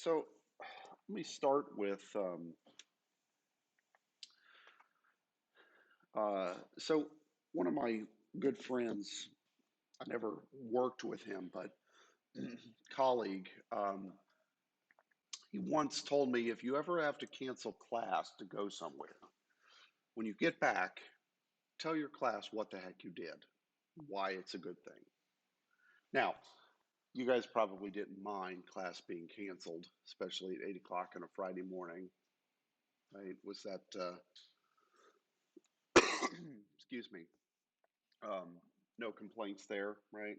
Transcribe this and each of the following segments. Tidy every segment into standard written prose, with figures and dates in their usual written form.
So let me start with so one of my good friends, I never worked with him, but colleague, he once told me if you ever have to cancel class to go somewhere, when you get back, tell your class what the heck you did, why it's a good thing. Now, you guys probably didn't mind class being canceled, especially at 8 o'clock on a Friday morning, right? Was that, excuse me, no complaints there, right?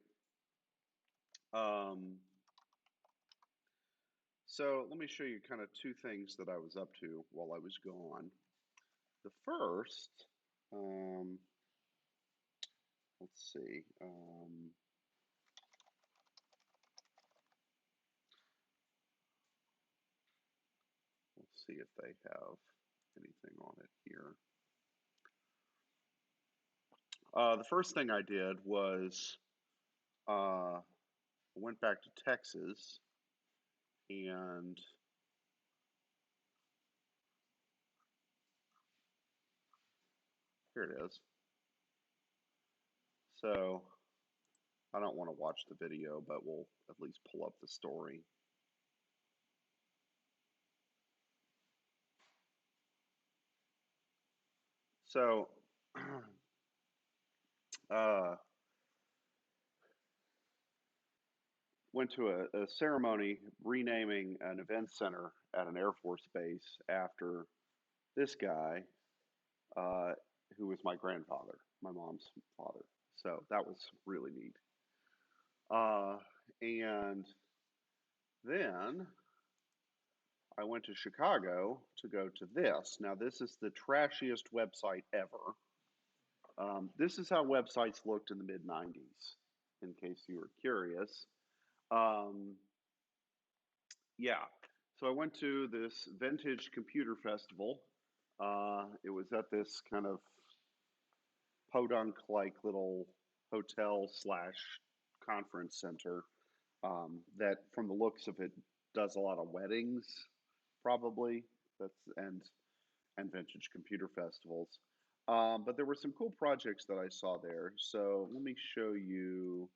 Um, so let me show you kind of two things that I was up to while I was gone. The first, um, let's see, let's see if they have anything on it here. The first thing I did was I went back to Texas and here it is. So I don't want to watch the video, but we'll at least pull up the story. So, uh, went to a ceremony renaming an event center at an Air Force base after this guy, uh, who was my grandfather, my mom's father. So that was really neat. Uh, and then I went to Chicago to go to this. Now, this is the trashiest website ever. This is how websites looked in the mid 90s, in case you were curious. Um, yeah, so I went to this vintage computer festival. It was at this kind of podunk like little hotel slash conference center that, from the looks of it, does a lot of weddings, probably. That's and vintage computer festivals. But there were some cool projects that I saw there. So let me show you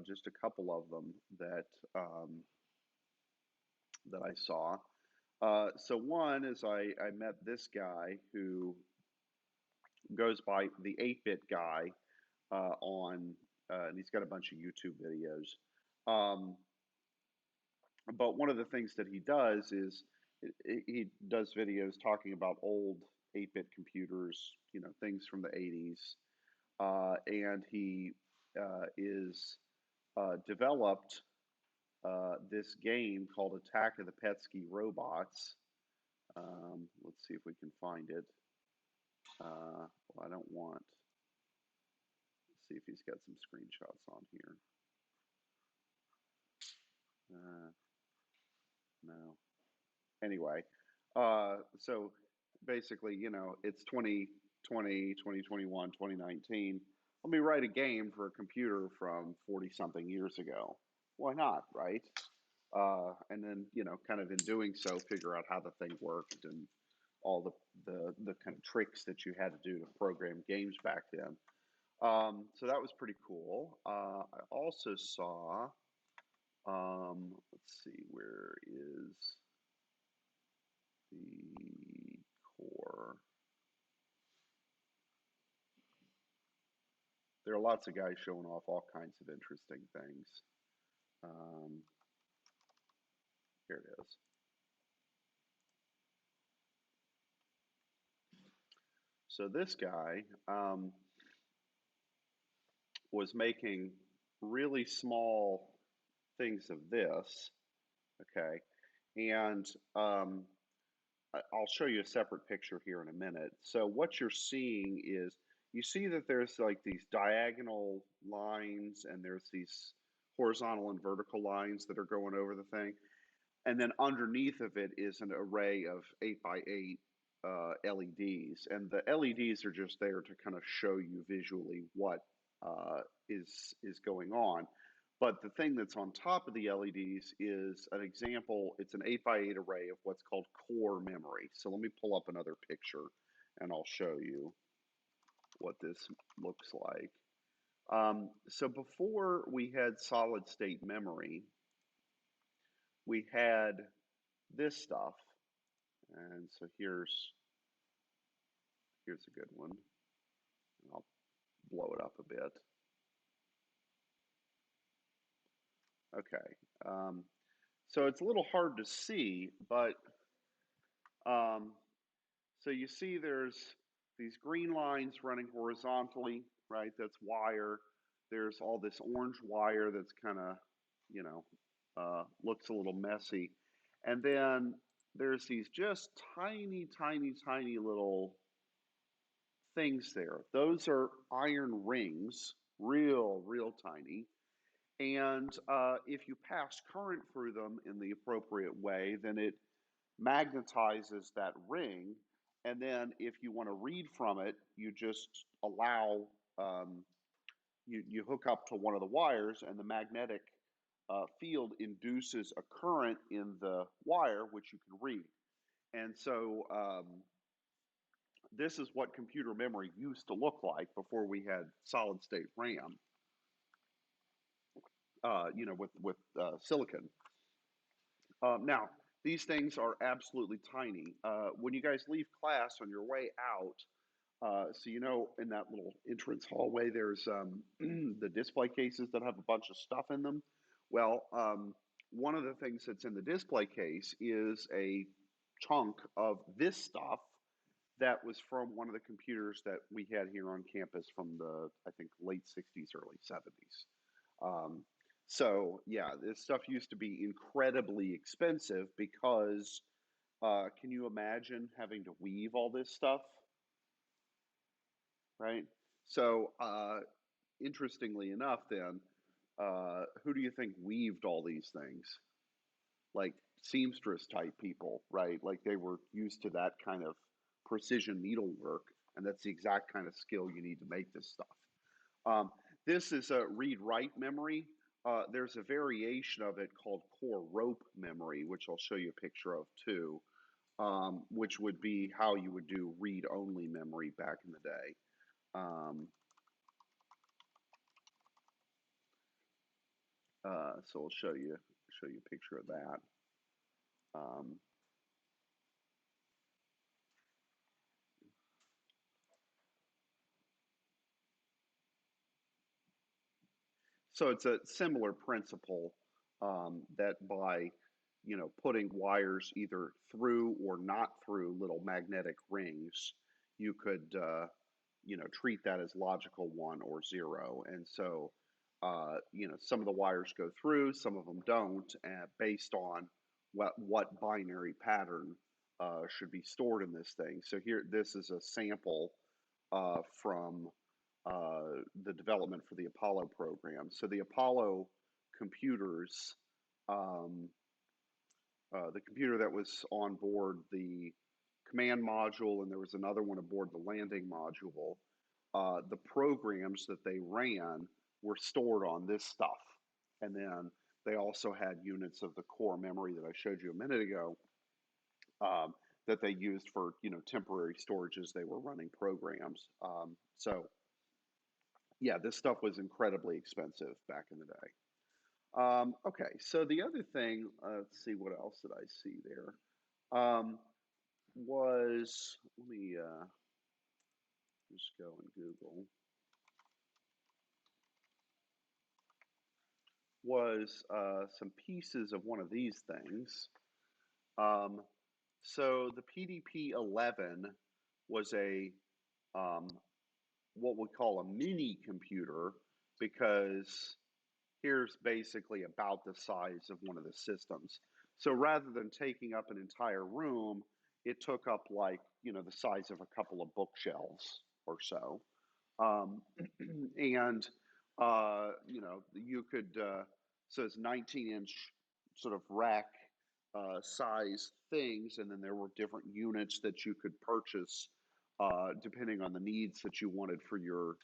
just a couple of them that I saw. So one is I met this guy who goes by the 8-bit guy and he's got a bunch of YouTube videos. Um, but one of the things that he does is he does videos talking about old 8-bit computers, things from the 80s. And he is developed this game called Attack of the Petsky Robots. Let's see if we can find it. Well, I don't want. Let's see if he's got some screenshots on here. No. Anyway, so basically, it's 2020, 2021, 2019. Let me write a game for a computer from 40 something years ago. Why not, right? And then, kind of in doing so, figure out how the thing worked and all the kind of tricks that you had to do to program games back then. So that was pretty cool. I also saw, let's see, where is the core? There are lots of guys showing off all kinds of interesting things. Um, Here it is. So this guy was making really small things of this, okay? And I'll show you a separate picture here in a minute. So what you're seeing is, you see that there's like these diagonal lines and there's these horizontal and vertical lines that are going over the thing. And then underneath of it is an array of 8 by 8 LEDs. And the LEDs are just there to kind of show you visually what is going on. But the thing that's on top of the LEDs is an example. It's an 8x8 array of what's called core memory. So let me pull up another picture and I'll show you what this looks like. So before we had solid state memory, we had this stuff. And so here's a good one. I'll blow it up a bit. Okay. So it's a little hard to see, but so you see there's these green lines running horizontally, right? That's wire. There's all this orange wire that's kind of, you know, looks a little messy. And then there's these just tiny, tiny, tiny little things there. Those are iron rings, real tiny. And if you pass current through them in the appropriate way, then it magnetizes that ring. And then if you want to read from it, you just allow, you hook up to one of the wires, and the magnetic field induces a current in the wire, which you can read. And so this is what computer memory used to look like before we had solid state RAM, with silicon. Now, these things are absolutely tiny. When you guys leave class on your way out, so in that little entrance hallway, there's the display cases that have a bunch of stuff in them. Well, one of the things that's in the display case is a chunk of this stuff that was from one of the computers that we had here on campus from the, I think, late 60s, early 70s. So yeah, this stuff used to be incredibly expensive because can you imagine having to weave all this stuff, right? So interestingly enough, then, who do you think weaved all these things? Like seamstress type people, right? Like they were used to that kind of precision needlework, and that's the exact kind of skill you need to make this stuff. This is a read-write memory. There's a variation of it called core rope memory, which I'll show you a picture of too, which would be how you would do read-only memory back in the day. So I'll show you a picture of that. So it's a similar principle that by putting wires either through or not through little magnetic rings, you could treat that as logical 1 or 0. And so some of the wires go through, some of them don't, based on what binary pattern should be stored in this thing. So here, this is a sample from the development for the Apollo program. So the Apollo computers, the computer that was on board the command module, and there was another one aboard the landing module, the programs that they ran were stored on this stuff. And then they also had units of the core memory that I showed you a minute ago that they used for temporary storage as they were running programs. So yeah, this stuff was incredibly expensive back in the day. Okay, so the other thing, let's see, what else did I see there? Was, let me just go and Google, was some pieces of one of these things. So the PDP-11 was a what we call a mini computer, because here's basically about the size of one of the systems. So rather than taking up an entire room, it took up like, the size of a couple of bookshelves or so. And, you could, so it's 19-inch sort of rack size things, and then there were different units that you could purchase depending on the needs that you wanted for your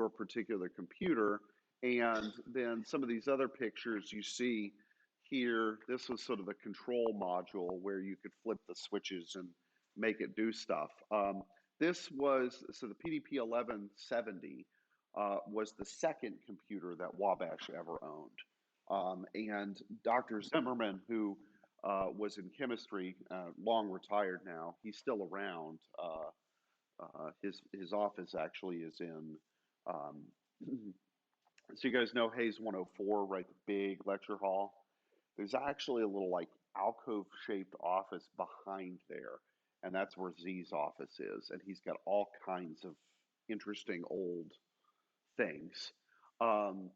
particular computer. And then some of these other pictures you see here, this was sort of the control module where you could flip the switches and make it do stuff. This was, so the PDP 1170 was the second computer that Wabash ever owned. And Dr. Zimmerman, who was in chemistry, long retired now, he's still around. His office actually is in, so you guys know Hayes 104, right? The big lecture hall. There's actually a little like alcove shaped office behind there, and that's where Z's office is. And he's got all kinds of interesting old things. Um,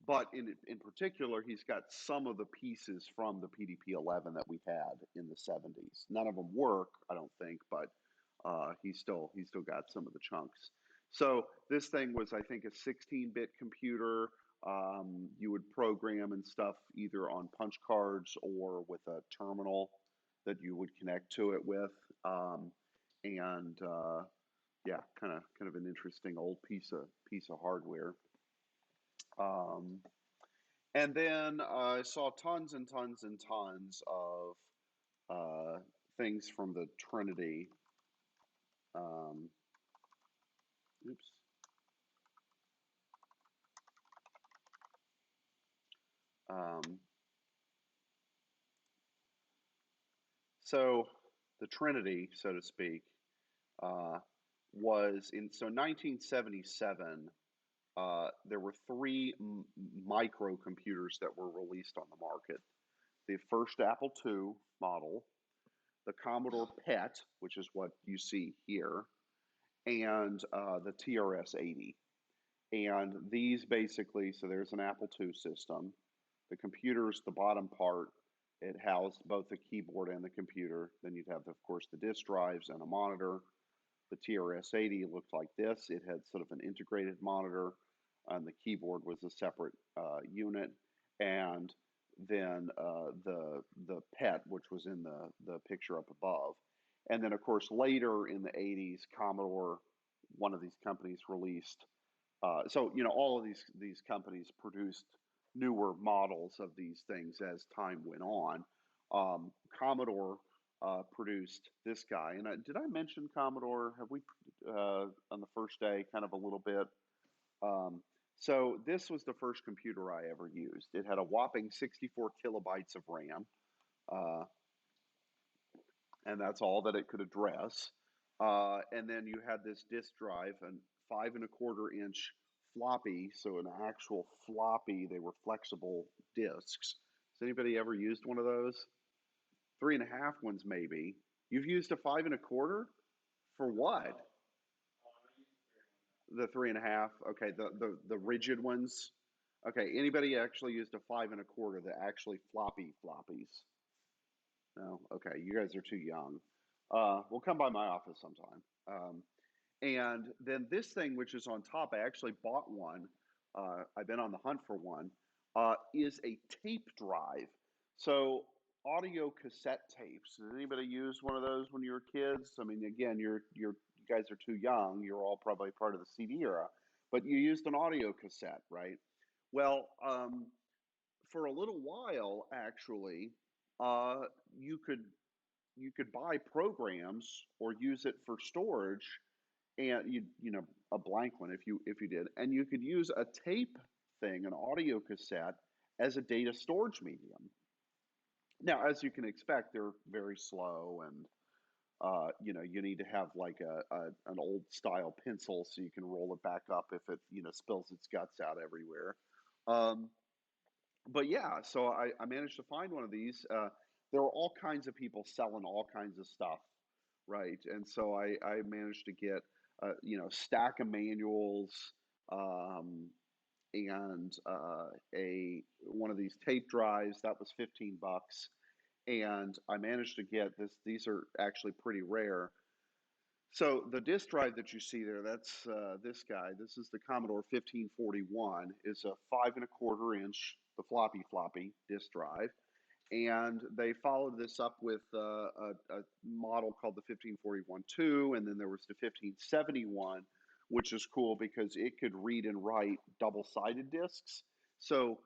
but in particular, he's got some of the pieces from the PDP 11 that we had in the 70s. None of them work, I don't think, but he's still got some of the chunks. So this thing was, I think, a 16-bit computer. You would program and stuff either on punch cards or with a terminal that you would connect to it with. Yeah, kind of an interesting old piece of hardware. And then I saw tons and tons and tons of things from the Trinity. Oops. So the Trinity, so to speak, was in 1977. There were three microcomputers that were released on the market. The first Apple II model, the Commodore PET, which is what you see here, and the TRS-80. And these basically, so there's an Apple II system. The computer's the bottom part. It housed both the keyboard and the computer. Then you'd have, of course, the disk drives and a monitor. The TRS-80 looked like this. It had sort of an integrated monitor, and the keyboard was a separate unit. And then the PET, which was in the picture up above. And then, of course, later in the 80s, Commodore, one of these companies, released. So, all of these companies produced newer models of these things as time went on. Commodore produced this guy. And did I mention Commodore? Have we, on the first day, kind of a little bit? So this was the first computer I ever used. It had a whopping 64 kilobytes of RAM, and that's all that it could address. And then you had this disk drive, and 5.25-inch floppy, so an actual floppy. They were flexible disks. Has anybody ever used one of those? 3.5 ones, maybe. You've used a 5.25 for what? The 3.5. Okay, the rigid ones. Okay, anybody actually used a 5.25? The actually floppy floppies? No. Okay, you guys are too young. We'll come by my office sometime. And then this thing, which is on top, I actually bought one. I've been on the hunt for one. Is a tape drive. So audio cassette tapes. Did anybody use one of those when you were kids? I mean, again, you guys are too young. You're all probably part of the CD era, but you used an audio cassette, right? Well, for a little while, actually, uh, you could you could buy programs or use it for storage, and a blank one if you did, and you could use a tape thing, an audio cassette, as a data storage medium. Now, as you can expect, they're very slow, and you need to have like an old style pencil so you can roll it back up if it spills its guts out everywhere. Um, but yeah, so I managed to find one of these. There were all kinds of people selling all kinds of stuff, right? And so I managed to get stack of manuals, um, and a one of these tape drives that was 15 bucks. And I managed to get this. These are actually pretty rare. So the disk drive that you see there, that's this guy. This is the Commodore 1541. It's a 5.25 inch, the floppy disk drive. And they followed this up with a model called the 1541-2, and then there was the 1571, which is cool because it could read and write double-sided discs. So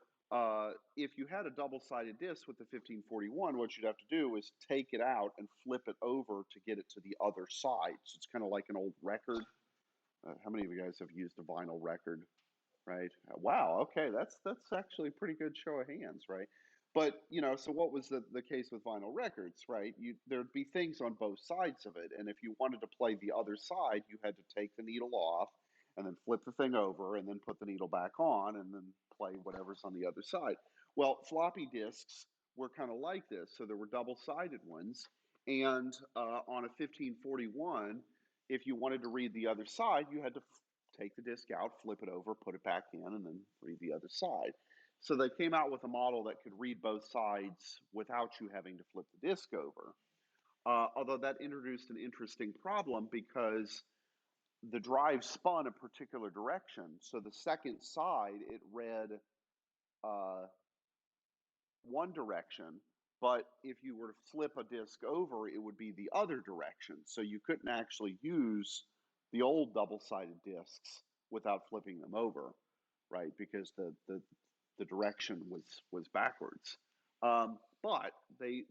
if you had a double-sided disc with the 1541, what you'd have to do is take it out and flip it over to get it to the other side. So it's kind of like an old record. How many of you guys have used a vinyl record? Right? Wow. Okay, that's actually a pretty good show of hands, right? But so what was the case with vinyl records, right? There'd be things on both sides of it, and if you wanted to play the other side, you had to take the needle off and then flip the thing over and then put the needle back on and then play whatever's on the other side. Well, floppy disks were kind of like this, so there were double-sided ones, and on a 1541, if you wanted to read the other side, you had to take the disc out, flip it over, put it back in, and then read the other side. So they came out with a model that could read both sides without you having to flip the disc over. Although that introduced an interesting problem because the drive spun a particular direction. So the second side, it read uh, one direction, but if you were to flip a disc over, it would be the other direction. So you couldn't actually use the old double-sided discs without flipping them over, right? Because the direction was backwards. But they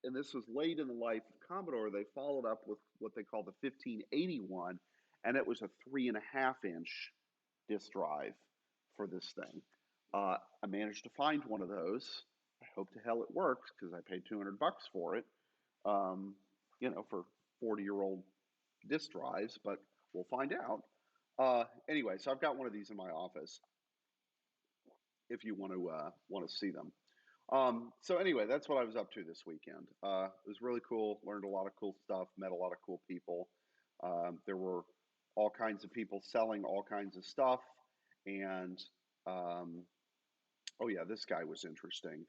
and this was late in the life of Commodore. They followed up with what they call the 1581, and it was a 3.5-inch disk drive for this thing. I managed to find one of those. I hope to hell it works because I paid $200 for it. For 40-year-old disk drives, but we'll find out. Anyway, so I've got one of these in my office. If you want to see them. So anyway, that's what I was up to this weekend. It was really cool. Learned a lot of cool stuff. Met a lot of cool people. There were all kinds of people selling all kinds of stuff, and oh yeah, this guy was interesting.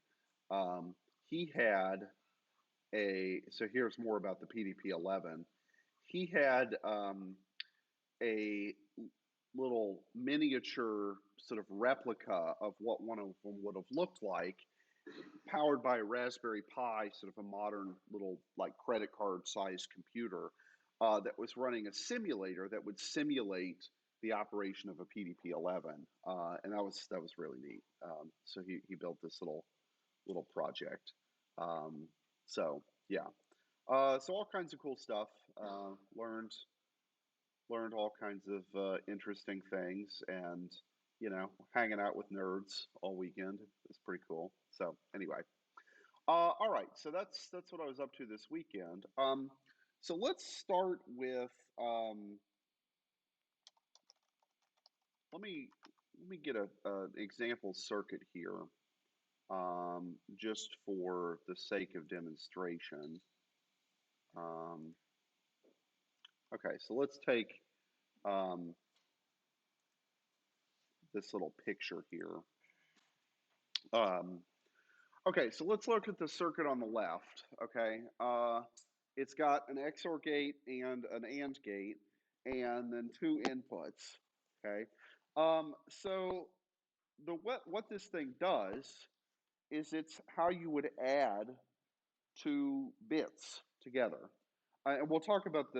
He had so here's more about the PDP-11. He had a little miniature sort of replica of what one of them would have looked like, powered by a Raspberry Pi, sort of a modern little like credit card sized computer that was running a simulator that would simulate the operation of a PDP-11, and that was really neat. So he built this little project. So yeah, so all kinds of cool stuff. Learned all kinds of interesting things, and hanging out with nerds all weekend is pretty cool. So anyway, all right. So that's what I was up to this weekend. So let's start with let me get an example circuit here, just for the sake of demonstration. Okay, so let's take this little picture here. Okay, so let's look at the circuit on the left. Okay, it's got an XOR gate and an AND gate, and then two inputs. Okay, so what this thing does is it's how you would add two bits together. And we'll talk about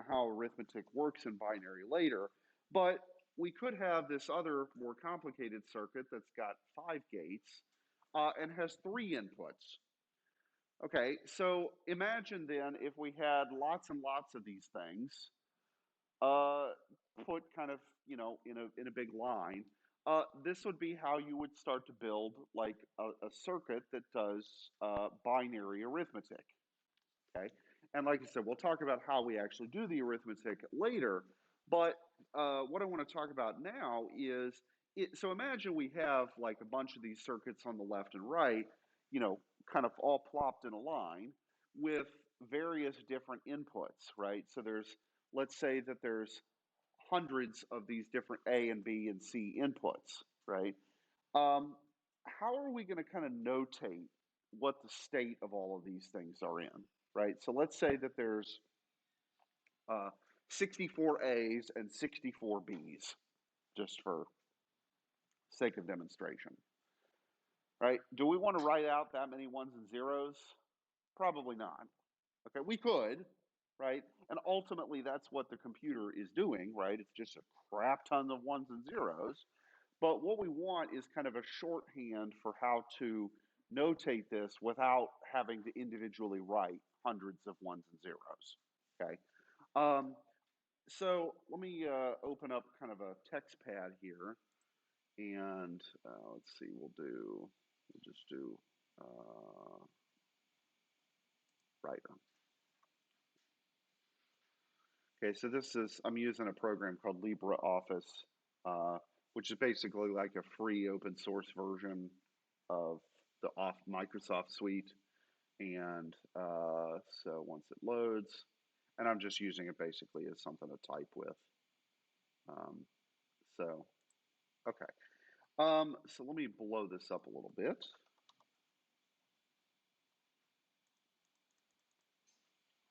how arithmetic works in binary later, but we could have this other more complicated circuit that's got 5 gates and has 3 inputs. Okay, so imagine then if we had lots and lots of these things put kind of in a big line. This would be how you would start to build like a circuit that does binary arithmetic. Okay, and like I said, we'll talk about how we actually do the arithmetic later. But what I want to talk about now is so imagine we have like a bunch of these circuits on the left and right, kind of all plopped in a line with various different inputs, right? So let's say that there's hundreds of these different A and B and C inputs, right? How are we going to kind of notate what the state of all of these things are in, right? So let's say that there's 64 A's and 64 B's, just for sake of demonstration, right? Do we want to write out that many ones and zeros? Probably not. Okay, we could, right? And ultimately, that's what the computer is doing, right? It's just a crap ton of ones and zeros. But what we want is kind of a shorthand for how to notate this without having to individually write hundreds of ones and zeros. Okay. Um, so let me open up kind of a text pad here, and let's see. We'll just do writer. Okay, so I'm using a program called Libra Office, which is basically like a free open source version of the Microsoft suite. And so once it loads, and I'm just using it basically as something to type with. Um, so, okay. So let me blow this up a little bit.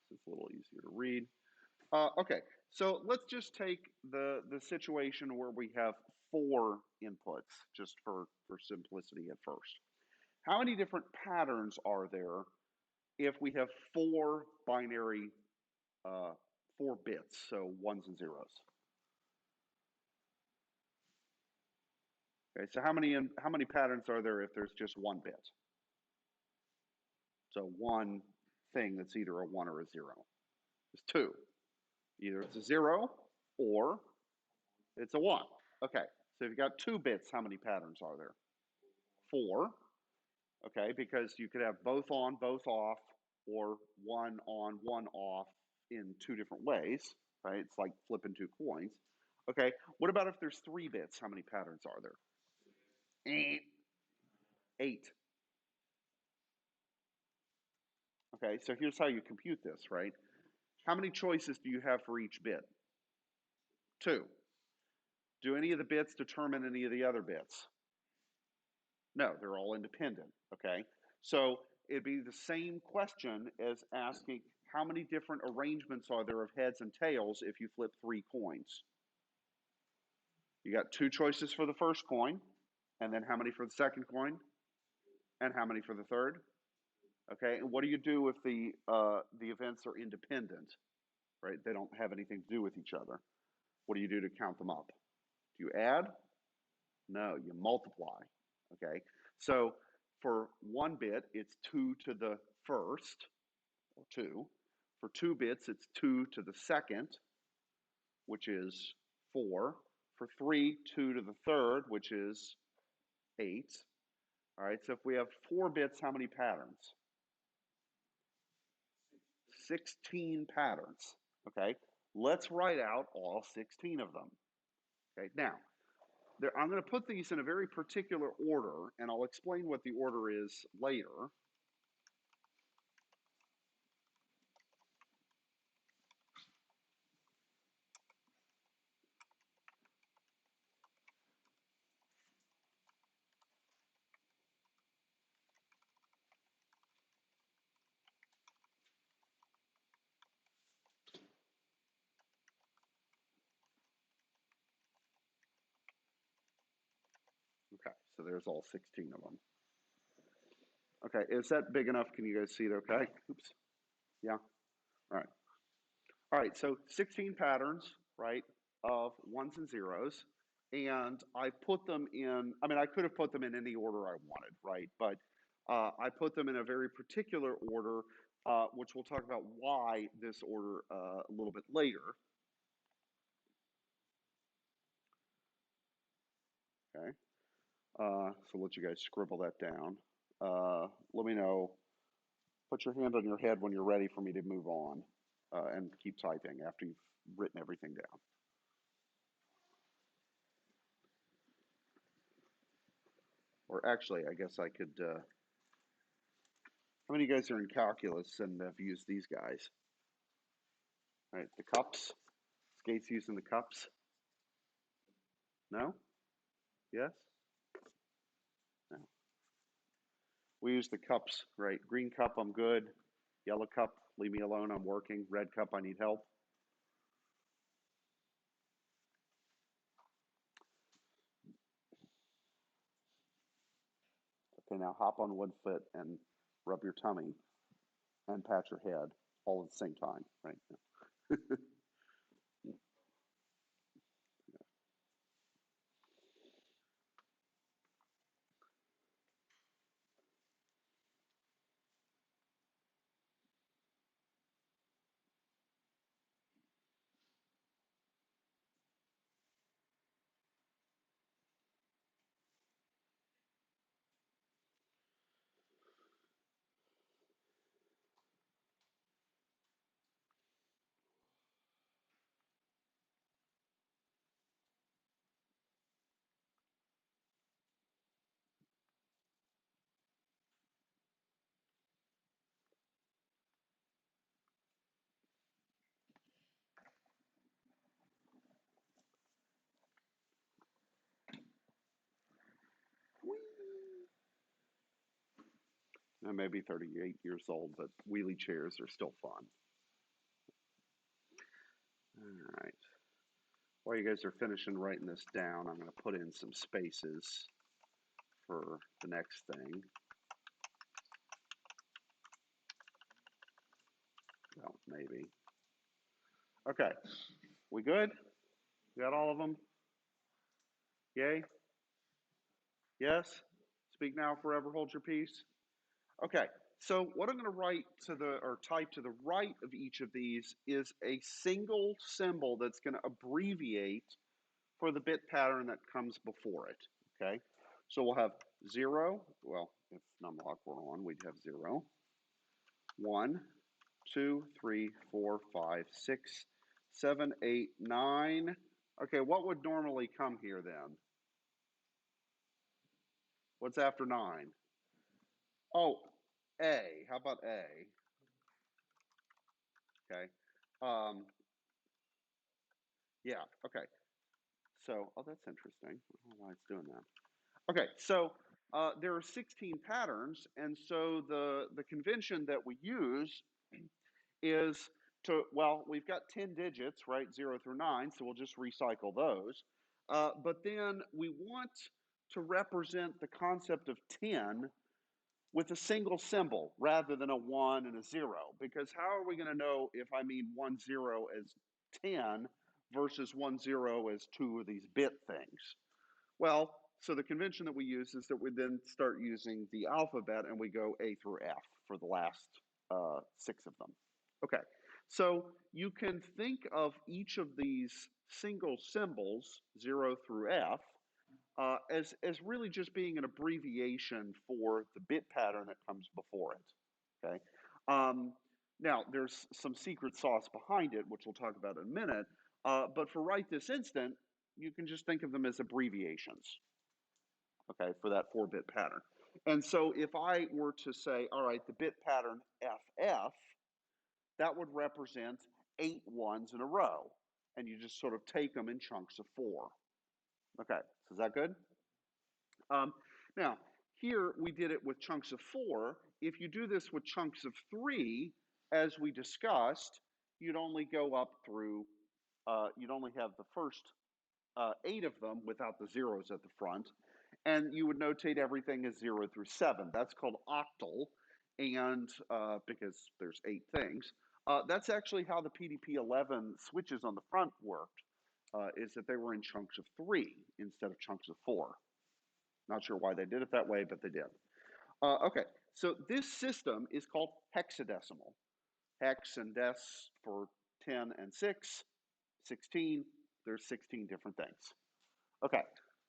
So it's a little easier to read. Okay, so let's just take the situation where we have 4 inputs, just for simplicity at first. How many different patterns are there if we have 4 binary, 4 bits, so ones and zeros? Okay, so how many patterns are there if there's just 1 bit? So one thing that's either a 1 or a 0. There's 2. Either it's a 0 or it's a 1. Okay, so if you've got 2 bits, how many patterns are there? 4. Okay, because you could have both on, both off, or one on, one off in 2 different ways, right? It's like flipping 2 coins. Okay, what about if there's 3 bits? How many patterns are there? 8. Okay, so here's how you compute this, right? How many choices do you have for each bit? 2. Do any of the bits determine any of the other bits? No, they're all independent, okay? So it'd be the same question as asking how many different arrangements are there of heads and tails if you flip 3 coins? You got 2 choices for the first coin, and then how many for the second coin, and how many for the third? Okay, and what do you do if the events are independent, right? They don't have anything to do with each other. What do you do to count them up? Do you add? No, you multiply. Okay, so for 1 bit, it's 2 to the first, or 2. For 2 bits, it's 2 to the second, which is 4. For 3, 2 to the third, which is 8. All right, so if we have 4 bits, how many patterns? 16 patterns. Okay, let's write out all 16 of them. Okay, now, I'm going to put these in a very particular order, and I'll explain what the order is later. Okay, so there's all 16 of them. Okay, is that big enough? Can you guys see it okay? Oops. Yeah? All right. All right, so 16 patterns, right, of ones and zeros. And I put them in, I mean, I could have put them in any order I wanted, right? But I put them in a very particular order, which we'll talk about why this order a little bit later. Okay, so I'll let you guys scribble that down. Let me know, put your hand on your head when you're ready for me to move on and keep typing after you've written everything down. Or actually, I guess I could, how many of you guys are in calculus and have used these guys? All right, the cups, Skate's using the cups. No? Yes? No. We use the cups, right? Green cup, I'm good. Yellow cup, leave me alone, I'm working. Red cup, I need help. Okay, now hop on one foot and rub your tummy and pat your head. all at the same time, right? I may be 38 years old, but wheelie chairs are still fun. All right. While you guys are finishing writing this down, I'm going to put in some spaces for the next thing. Well, maybe. Okay. We good? We got all of them? Yay? Yes? Speak now, forever hold your peace? Okay. So what I'm going to write to the, or type to the right of each of these is a single symbol that's going to abbreviate for the bit pattern that comes before it, okay? So we'll have 0, well, if numlock were on, we'd have 0, 1, 2, 3, 4, 5, 6, 7, 8, 9. Okay, what would normally come here then? What's after 9? Oh, A. How about A? Okay. Yeah, okay. So, oh, that's interesting. I don't know why it's doing that. Okay, so there are 16 patterns, and so the convention that we use is to, well, we've got 10 digits, right, 0 through 9, so we'll just recycle those. But then we want to represent the concept of 10 with a single symbol rather than a 1 and a 0, because how are we going to know if I mean 1, 0 as 10 versus 1, 0 as two of these bit things? Well, so the convention that we use is that we then start using the alphabet and we go A through F for the last 6 of them. Okay, so you can think of each of these single symbols, 0 through F, as really just being an abbreviation for the bit pattern that comes before it. Okay. Now, there's some secret sauce behind it, which we'll talk about in a minute. But for right this instant, you can just think of them as abbreviations, okay, for that 4-bit pattern. And so if I were to say, all right, the bit pattern FF, that would represent 8 ones in a row. And you just sort of take them in chunks of 4. Okay, so is that good? Now, here we did it with chunks of 4. If you do this with chunks of 3, as we discussed, you'd only go up through, you'd only have the first 8 of them without the zeros at the front, and you would notate everything as 0 through 7. That's called octal, and because there's 8 things. That's actually how the PDP-11 switches on the front worked, is that they were in chunks of 3 instead of chunks of 4. Not sure why they did it that way, but they did. Okay, so this system is called hexadecimal. Hex and des for 10 and 6, 16. There's 16 different things. Okay,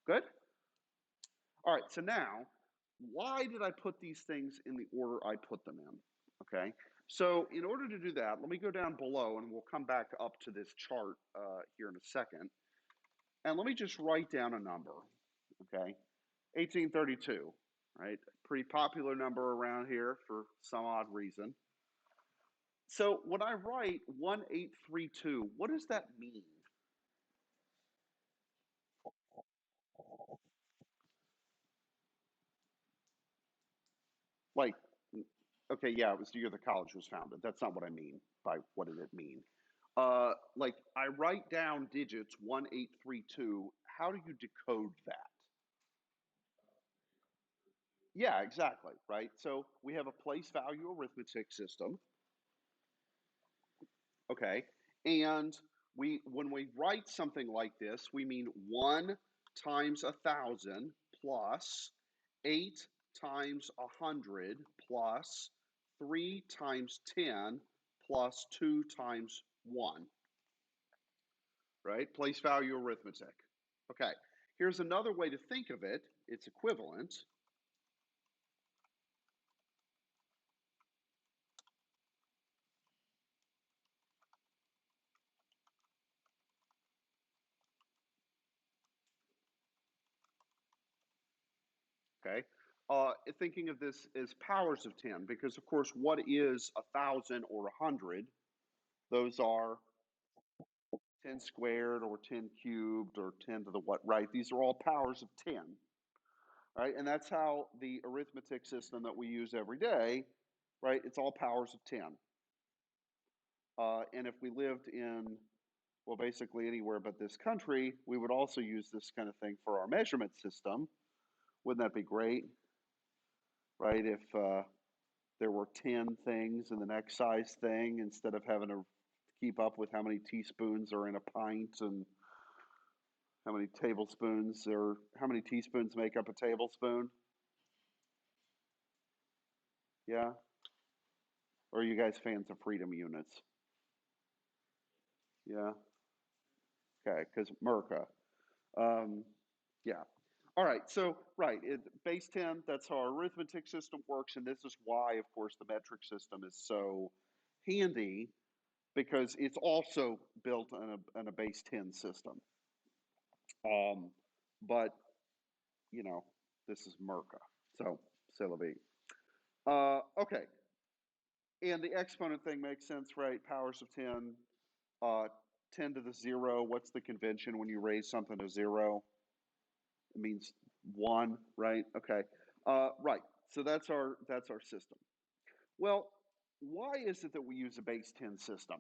good? All right, so now, why did I put these things in the order I put them in? Okay, so in order to do that, let me go down below and we'll come back up to this chart here in a second. And let me just write down a number, okay? 1832, right? Pretty popular number around here for some odd reason. So when I write 1832, what does that mean? Like, okay, yeah, it was the year the college was founded. That's not what I mean by what did it mean. Like I write down digits 1832. How do you decode that? Yeah, exactly, right? So we have a place value arithmetic system. Okay, and when we write something like this, we mean 1 times 1,000 plus 8 times 100 plus 3 times 10 plus 2 times 1, right? Place value arithmetic. Okay, here's another way to think of it. It's equivalent. Okay, thinking of this as powers of 10, because of course, what is 1,000 or 100? Those are 10 squared or 10 cubed or 10 to the what, right? These are all powers of 10, right? And that's how the arithmetic system that we use every day, right? It's all powers of 10. And if we lived in, well, basically anywhere but this country, we would also use this kind of thing for our measurement system. Wouldn't that be great, right? If there were 10 things in the next size thing instead of having to keep up with how many teaspoons are in a pint and how many tablespoons or how many teaspoons make up a tablespoon? Yeah? Or are you guys fans of freedom units? Yeah? Okay, because Merca. Yeah. All right, so, right, base 10, that's how our arithmetic system works, and this is why, of course, the metric system is so handy, because it's also built on a base 10 system. But, you know, this is Merca, so, c'est la vie. Okay, and the exponent thing makes sense, right? Powers of 10, 10 to the 0. What's the convention when you raise something to 0? It means 1, right? Okay, right. So that's our system. Well, why is it that we use a base 10 system?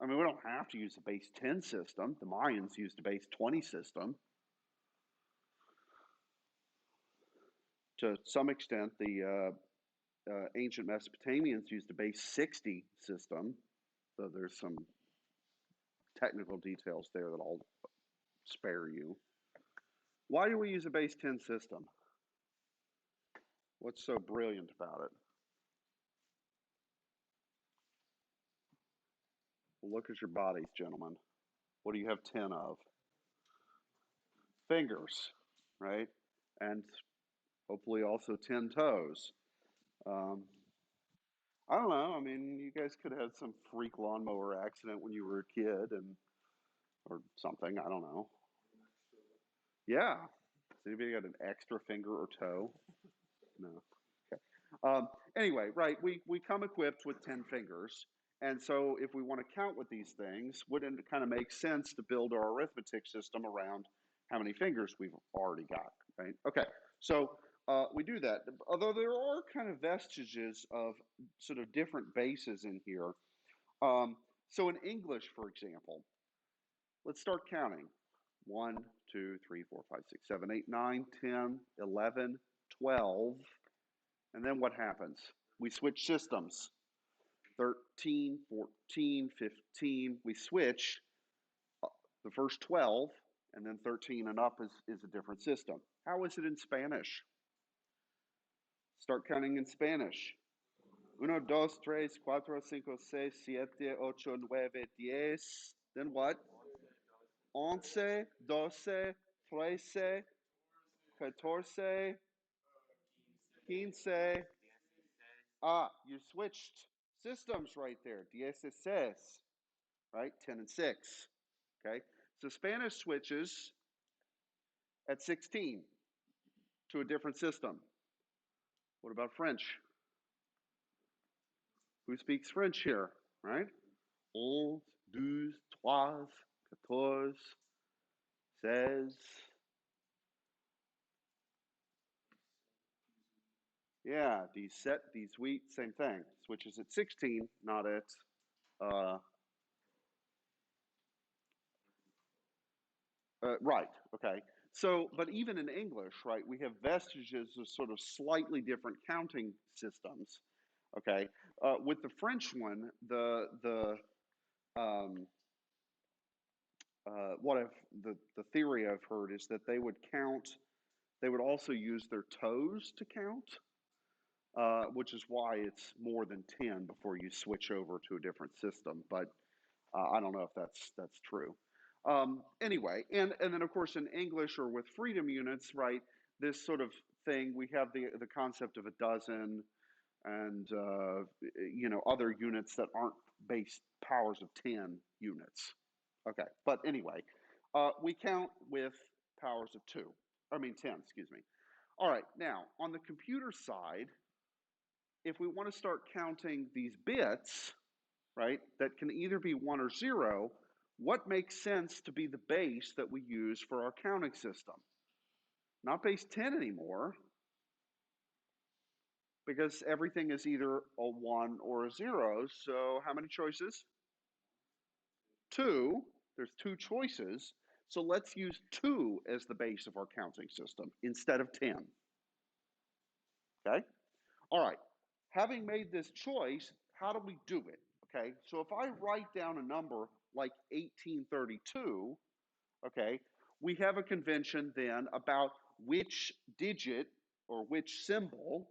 I mean, we don't have to use a base 10 system. The Mayans used a base 20 system. To some extent, the ancient Mesopotamians used a base 60 system. So there's some technical details there that I'll spare you. Why do we use a base 10 system? What's so brilliant about it? Well, look at your bodies, gentlemen. What do you have 10 of? Fingers, right? And hopefully also 10 toes. Um, I don't know. I mean, you guys could have had some freak lawnmower accident when you were a kid and or something. I don't know. Yeah. Has anybody got an extra finger or toe? No. Okay. Anyway, right, we come equipped with 10 fingers. And so if we want to count with these things, wouldn't it kind of make sense to build our arithmetic system around how many fingers we've already got, right? Okay, so we do that. Although there are kind of vestiges of sort of different bases in here. So in English, for example, let's start counting. 1, 2, 3, 4, 5, 6, 7, 8, 9, 10, 11, 12. And then what happens? We switch systems. 13, 14, 15. We switch the first 12, and then 13 and up is a different system. How is it in Spanish? Start counting in Spanish. 1, 2, 3, 4, 5, 6, 7, 8, 9, 10. Then what? 11, 12, 13, 14, 15. Ah, you switched systems right there. 16, right? 10 and 6. Okay. So Spanish switches at 16 to a different system. What about French? Who speaks French here, right? 11, 12, 13, 16. Yeah, 17, 18, same thing. Switches at 16, not at right, okay. So, but even in English, right, we have vestiges of sort of slightly different counting systems. Okay, with the French one, the theory I've heard is that they would count. They would also use their toes to count, which is why it's more than 10 before you switch over to a different system. But I don't know if that's true. Anyway, and then of course in English or with freedom units, right? This sort of thing, we have the concept of a dozen, and other units that aren't base powers of 10 units. Okay, but anyway, we count with powers of 2. I mean 10, excuse me. All right, now on the computer side, if we want to start counting these bits, right, that can either be 1 or 0, what makes sense to be the base that we use for our counting system? Not base 10 anymore, because everything is either a 1 or a 0. So how many choices? 2. There's 2 choices. So let's use 2 as the base of our counting system instead of 10. Okay? All right. Having made this choice, how do we do it? Okay? So if I write down a number like 1832, okay, we have a convention then about which digit or which symbol,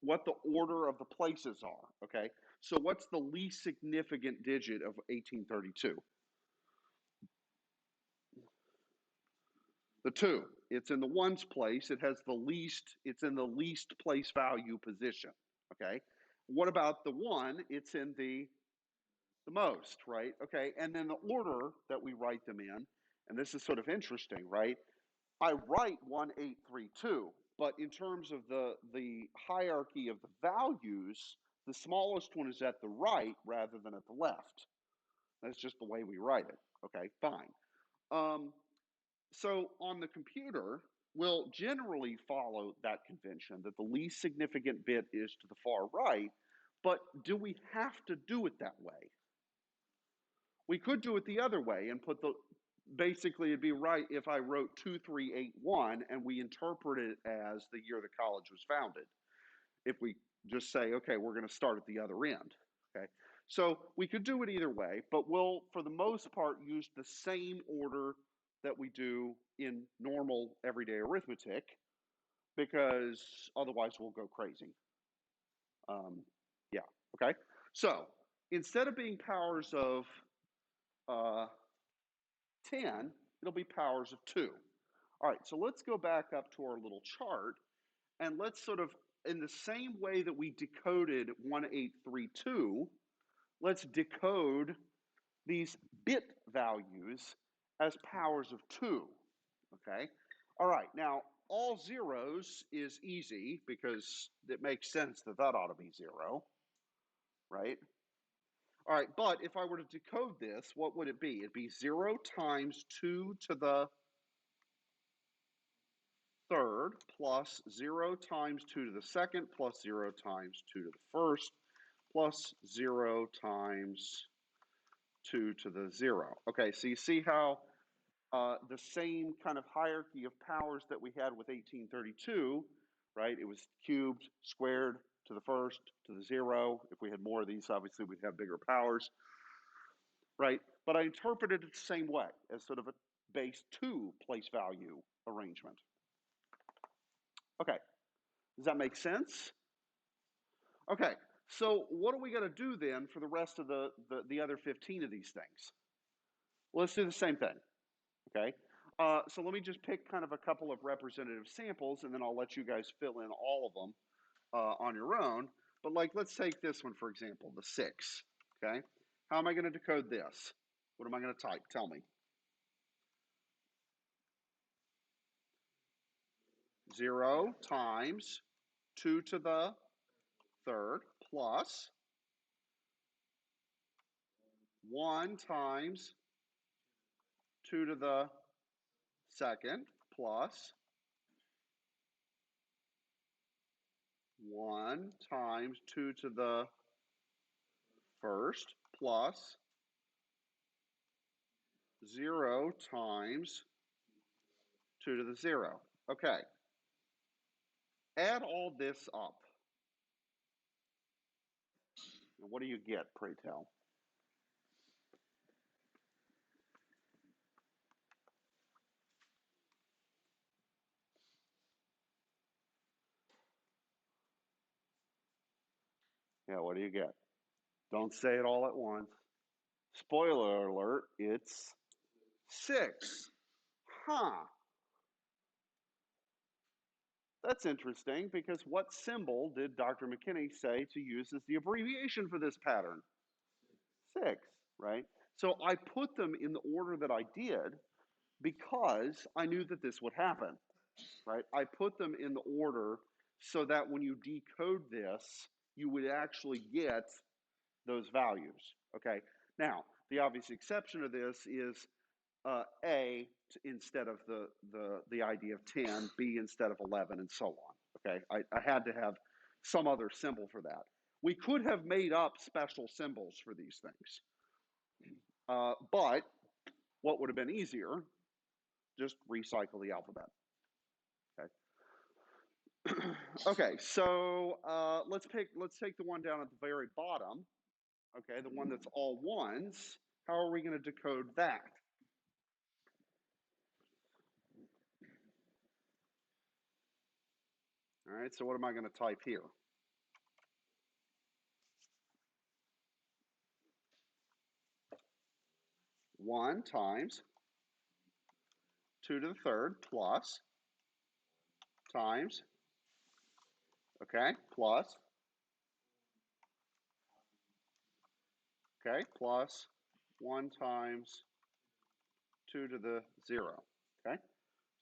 what the order of the places are, okay? So what's the least significant digit of 1832? The 2. It's in the ones place. It has the least, it's in the least place value position, okay? What about the 1? It's in the most, right? Okay, and then the order that we write them in, and this is sort of interesting, right? I write 1832, but in terms of the hierarchy of the values, the smallest one is at the right rather than at the left. That's just the way we write it. Okay, fine. So on the computer, we'll generally follow that convention that the least significant bit is to the far right, but do we have to do it that way? We could do it the other way and put the, basically it'd be right if I wrote 2381 and we interpret it as the year the college was founded. If we just say, okay, we're going to start at the other end. Okay, so we could do it either way, but we'll, for the most part, use the same order that we do in normal everyday arithmetic, because otherwise we'll go crazy. Yeah, okay. So instead of being powers of 10, it'll be powers of 2. All right, so let's go back up to our little chart, and let's sort of, in the same way that we decoded 1832, let's decode these bit values as powers of 2, okay? All right, now all zeros is easy because it makes sense that that ought to be 0, right? All right, but if I were to decode this, what would it be? It'd be 0 times 2 to the third plus 0 times 2 to the second plus 0 times 2 to the first plus 0 times 2 to the 0. Okay, so you see how the same kind of hierarchy of powers that we had with 1832, right? It was cubed, squared, to the first, to the 0. If we had more of these, obviously we'd have bigger powers, right? But I interpreted it the same way, as sort of a base 2 place value arrangement. Okay, does that make sense? Okay, so what are we going to do then for the rest of the other 15 of these things? Well, let's do the same thing, okay? So let me just pick kind of a couple of representative samples, and then I'll let you guys fill in all of them on your own. But like, let's take this one, for example, the 6, okay? How am I going to decode this? What am I going to type? Tell me. 0 times 2 to the third plus 1 times 2 to the second plus 1 times 2 to the first plus 0 times 2 to the 0. Okay. Add all this up. And what do you get, pray tell? Yeah, what do you get? Don't say it all at once. Spoiler alert, it's 6. Huh. That's interesting because what symbol did Dr. McKinney say to use as the abbreviation for this pattern? 6, right? So I put them in the order that I did because I knew that this would happen, right? I put them in the order so that when you decode this, you would actually get those values, okay? Now, the obvious exception to this is A instead of the ID of 10, B instead of 11, and so on, okay? I had to have some other symbol for that. We could have made up special symbols for these things, but what would have been easier, just recycle the alphabet, okay? Okay, so let's take the one down at the very bottom, okay, the one that's all ones. How are we going to decode that? All right, so what am I going to type here? 1 times 2 to the third plus times, okay, plus, okay, plus 1 times 2 to the 0, okay?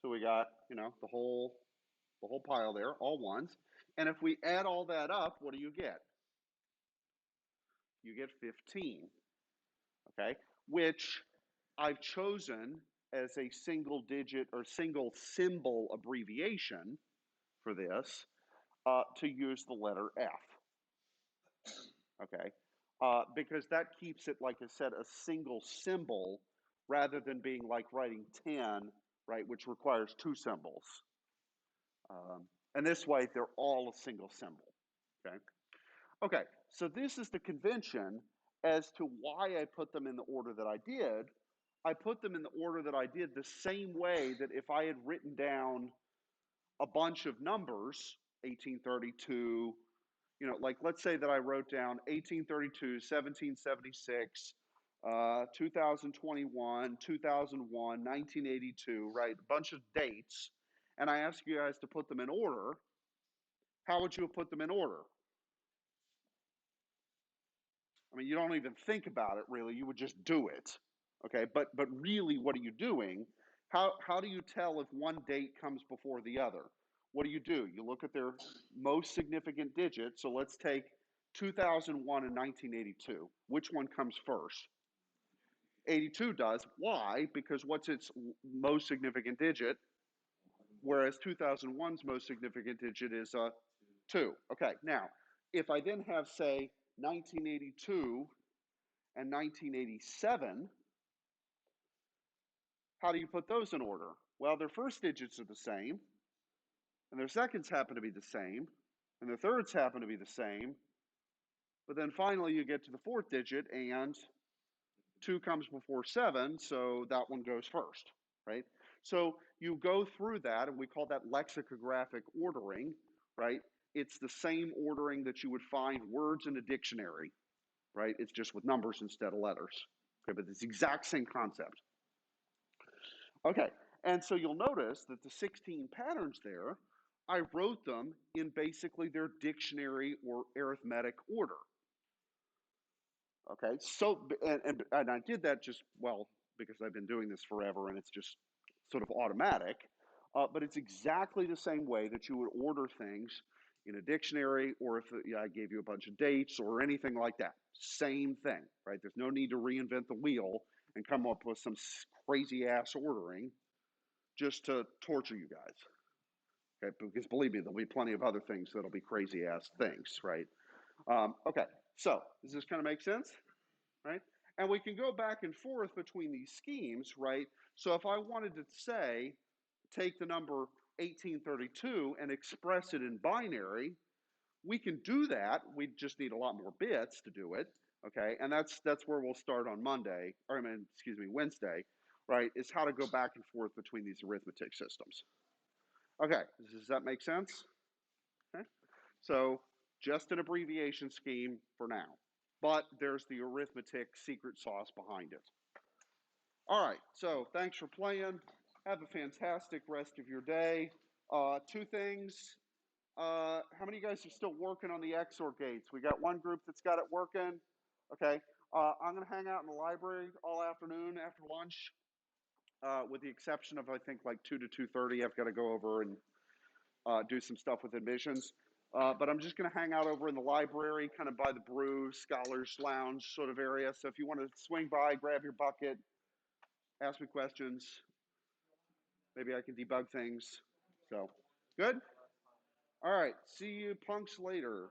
So we got, the whole pile there, all ones. And if we add all that up, what do you get? You get 15, okay? Which I've chosen as a single digit or single symbol abbreviation for this to use the letter F, okay? Because that keeps it, like I said, a single symbol rather than being like writing 10, right, which requires 2 symbols. And this way, they're all a single symbol, okay? Okay, so this is the convention as to why I put them in the order that I did. I put them in the order that I did the same way that if I had written down a bunch of numbers, 1832, like let's say that I wrote down 1832, 1776, 2021, 2001, 1982, right? A bunch of dates. And I ask you guys to put them in order. How would you have put them in order? I mean, you don't even think about it really. You would just do it, okay? But really, what are you doing? How do you tell if one date comes before the other? What do? You look at their most significant digit. So let's take 2001 and 1982. Which one comes first? 82 does. Why? Because what's its most significant digit? Whereas 2001's most significant digit is 2. Okay, now, if I then have, say, 1982 and 1987, how do you put those in order? Well, their first digits are the same, and their seconds happen to be the same, and their thirds happen to be the same, but then finally you get to the fourth digit, and 2 comes before 7, so that one goes first, right? So you go through that, and we call that lexicographic ordering, right? It's the same ordering that you would find words in a dictionary, right? It's just with numbers instead of letters, okay? But it's the exact same concept. Okay, and so you'll notice that the 16 patterns there, I wrote them in basically their dictionary or arithmetic order. Okay, so, and I did that just, well, because I've been doing this forever and it's just sort of automatic, but it's exactly the same way that you would order things in a dictionary or if I gave you a bunch of dates or anything like that. Same thing, right? There's no need to reinvent the wheel and come up with some crazy ass ordering just to torture you guys. Okay, because believe me, there'll be plenty of other things that'll be crazy ass things, right? Okay, so does this kind of make sense? Right? And we can go back and forth between these schemes, right? So if I wanted to say, take the number 1832 and express it in binary, We can do that. We just need a lot more bits to do it. Okay, and that's where we'll start on Monday, or I mean, excuse me, Wednesday, right? Is how to go back and forth between these arithmetic systems. Okay, does that make sense? Okay, so just an abbreviation scheme for now, but there's the arithmetic secret sauce behind it. All right, so thanks for playing. Have a fantastic rest of your day. Two things. How many of you guys are still working on the XOR gates? We got one group that's got it working. Okay. I'm going to hang out in the library all afternoon after lunch, with the exception of, I think, like 2 to 2:30. I've got to go over and do some stuff with admissions. But I'm just going to hang out over in the library, kind of by the brew, scholars lounge sort of area. So if you want to swing by, grab your bucket, ask me questions. Maybe I can debug things. So, good? All right. See you punks later.